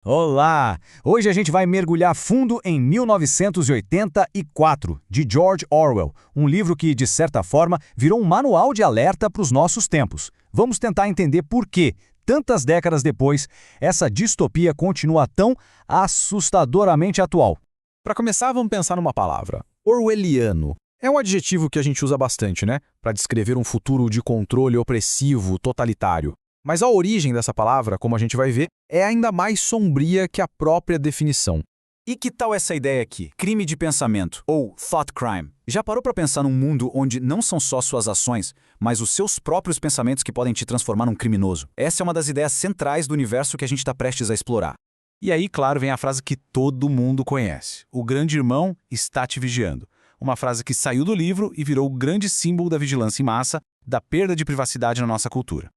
Olá! Hoje a gente vai mergulhar fundo em 1984, de George Orwell, um livro que, de certa forma, virou um manual de alerta para os nossos tempos. Vamos tentar entender por que, tantas décadas depois, essa distopia continua tão assustadoramente atual. Para começar, vamos pensar numa palavra. Orwelliano. É um adjetivo que a gente usa bastante, né? Para descrever um futuro de controle opressivo, totalitário. Mas a origem dessa palavra, como a gente vai ver, é ainda mais sombria que a própria definição. E que tal essa ideia aqui? Crime de pensamento, ou thought crime. Já parou para pensar num mundo onde não são só suas ações, mas os seus próprios pensamentos que podem te transformar num criminoso? Essa é uma das ideias centrais do universo que a gente está prestes a explorar. E aí, claro, vem a frase que todo mundo conhece. O grande irmão está te vigiando. Uma frase que saiu do livro e virou o grande símbolo da vigilância em massa, da perda de privacidade na nossa cultura.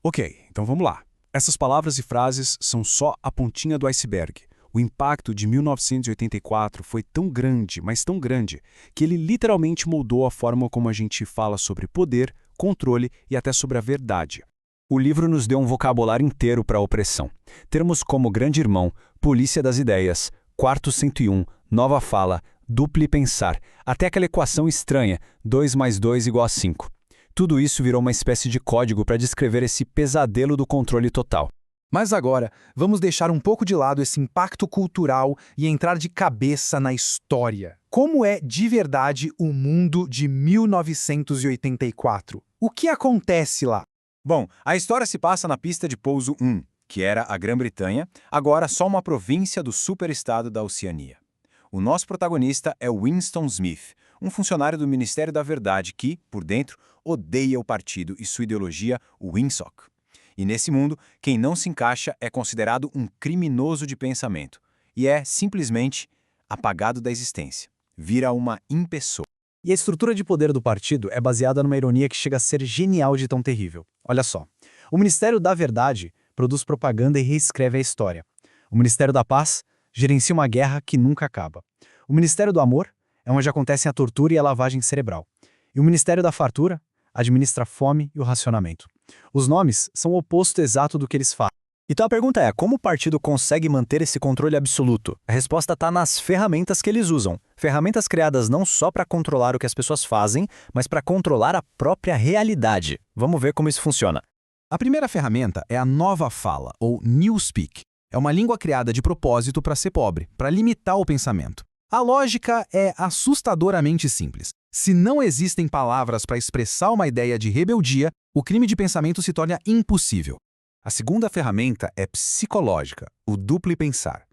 Ok, então vamos lá. Essas palavras e frases são só a pontinha do iceberg. O impacto de 1984 foi tão grande, mas tão grande, que ele literalmente moldou a forma como a gente fala sobre poder, controle e até sobre a verdade. O livro nos deu um vocabulário inteiro para a opressão. Termos como grande irmão, polícia das ideias, quarto 101, nova fala, duplo pensar, até aquela equação estranha, 2 mais 2 igual a 5. Tudo isso virou uma espécie de código para descrever esse pesadelo do controle total. Mas agora, vamos deixar um pouco de lado esse impacto cultural e entrar de cabeça na história. Como é de verdade o mundo de 1984? O que acontece lá? Bom, a história se passa na pista de pouso 1, que era a Grã-Bretanha, agora só uma província do superestado da Oceania. O nosso protagonista é Winston Smith, um funcionário do Ministério da Verdade que, por dentro, odeia o partido e sua ideologia, o Winsock. E nesse mundo, quem não se encaixa é considerado um criminoso de pensamento e é, simplesmente, apagado da existência. Vira uma impessoa. E a estrutura de poder do partido é baseada numa ironia que chega a ser genial de tão terrível. Olha só, o Ministério da Verdade produz propaganda e reescreve a história. O Ministério da Paz gerencia uma guerra que nunca acaba. O Ministério do Amor é onde acontecem a tortura e a lavagem cerebral. E o Ministério da Fartura administra a fome e o racionamento. Os nomes são o oposto exato do que eles fazem. Então a pergunta é, como o partido consegue manter esse controle absoluto? A resposta está nas ferramentas que eles usam. Ferramentas criadas não só para controlar o que as pessoas fazem, mas para controlar a própria realidade. Vamos ver como isso funciona. A primeira ferramenta é a nova fala, ou Newspeak. É uma língua criada de propósito para ser pobre, para limitar o pensamento. A lógica é assustadoramente simples. Se não existem palavras para expressar uma ideia de rebeldia, o crime de pensamento se torna impossível. A segunda ferramenta é psicológica, o duplo pensar.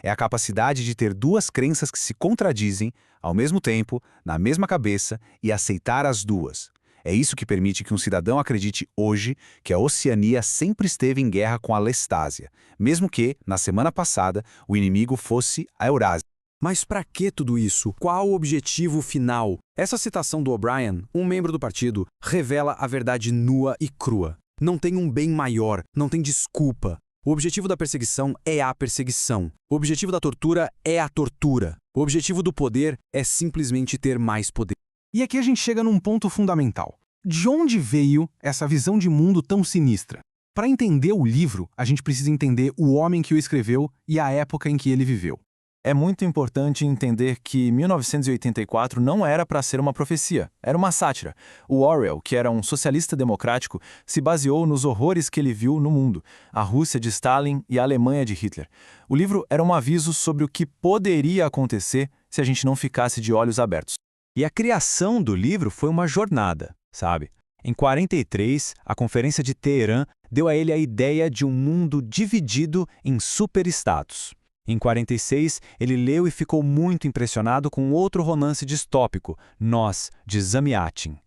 É a capacidade de ter duas crenças que se contradizem, ao mesmo tempo, na mesma cabeça, e aceitar as duas. É isso que permite que um cidadão acredite hoje que a Oceania sempre esteve em guerra com a Lestásia, mesmo que, na semana passada, o inimigo fosse a Eurásia. Mas para que tudo isso? Qual o objetivo final? Essa citação do O'Brien, um membro do partido, revela a verdade nua e crua. Não tem um bem maior, não tem desculpa. O objetivo da perseguição é a perseguição. O objetivo da tortura é a tortura. O objetivo do poder é simplesmente ter mais poder. E aqui a gente chega num ponto fundamental. De onde veio essa visão de mundo tão sinistra? Para entender o livro, a gente precisa entender o homem que o escreveu e a época em que ele viveu. É muito importante entender que 1984 não era para ser uma profecia, era uma sátira. O Orwell, que era um socialista democrático, se baseou nos horrores que ele viu no mundo, a Rússia de Stalin e a Alemanha de Hitler. O livro era um aviso sobre o que poderia acontecer se a gente não ficasse de olhos abertos. E a criação do livro foi uma jornada, sabe? Em 43, a Conferência de Teherã deu a ele a ideia de um mundo dividido em superestados. Em 46, ele leu e ficou muito impressionado com outro romance distópico, Nós, de Zamyatin.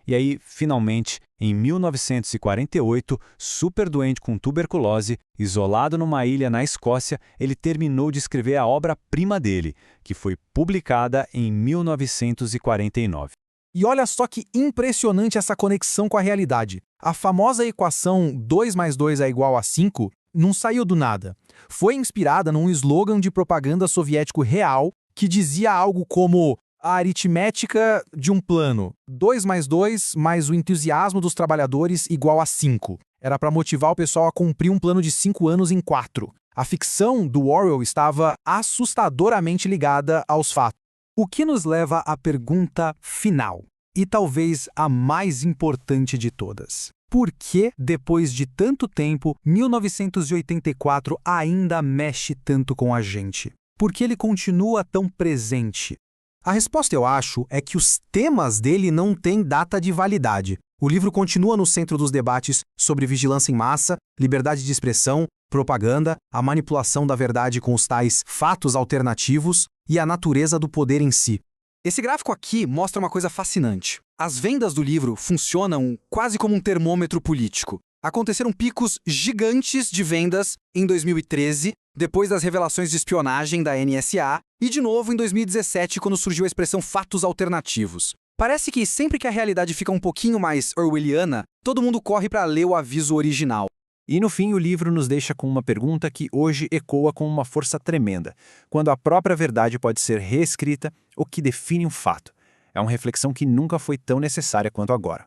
E aí, finalmente, em 1948, super doente com tuberculose, isolado numa ilha na Escócia, ele terminou de escrever a obra-prima dele, que foi publicada em 1949. E olha só que impressionante essa conexão com a realidade. A famosa equação 2 mais 2 é igual a 5 não saiu do nada. Foi inspirada num slogan de propaganda soviético real que dizia algo como a aritmética de um plano. 2 mais 2 mais o entusiasmo dos trabalhadores igual a 5. Era para motivar o pessoal a cumprir um plano de 5 anos em 4. A ficção do Orwell estava assustadoramente ligada aos fatos. O que nos leva à pergunta final, e talvez a mais importante de todas. Por que, depois de tanto tempo, 1984 ainda mexe tanto com a gente? Por que ele continua tão presente? A resposta, eu acho, é que os temas dele não têm data de validade. O livro continua no centro dos debates sobre vigilância em massa, liberdade de expressão, propaganda, a manipulação da verdade com os tais fatos alternativos e a natureza do poder em si. Esse gráfico aqui mostra uma coisa fascinante. As vendas do livro funcionam quase como um termômetro político. Aconteceram picos gigantes de vendas em 2013, depois das revelações de espionagem da NSA, e de novo em 2017, quando surgiu a expressão fatos alternativos. Parece que sempre que a realidade fica um pouquinho mais orwelliana, todo mundo corre para ler o aviso original. E no fim, o livro nos deixa com uma pergunta que hoje ecoa com uma força tremenda. Quando a própria verdade pode ser reescrita, o que define um fato? É uma reflexão que nunca foi tão necessária quanto agora.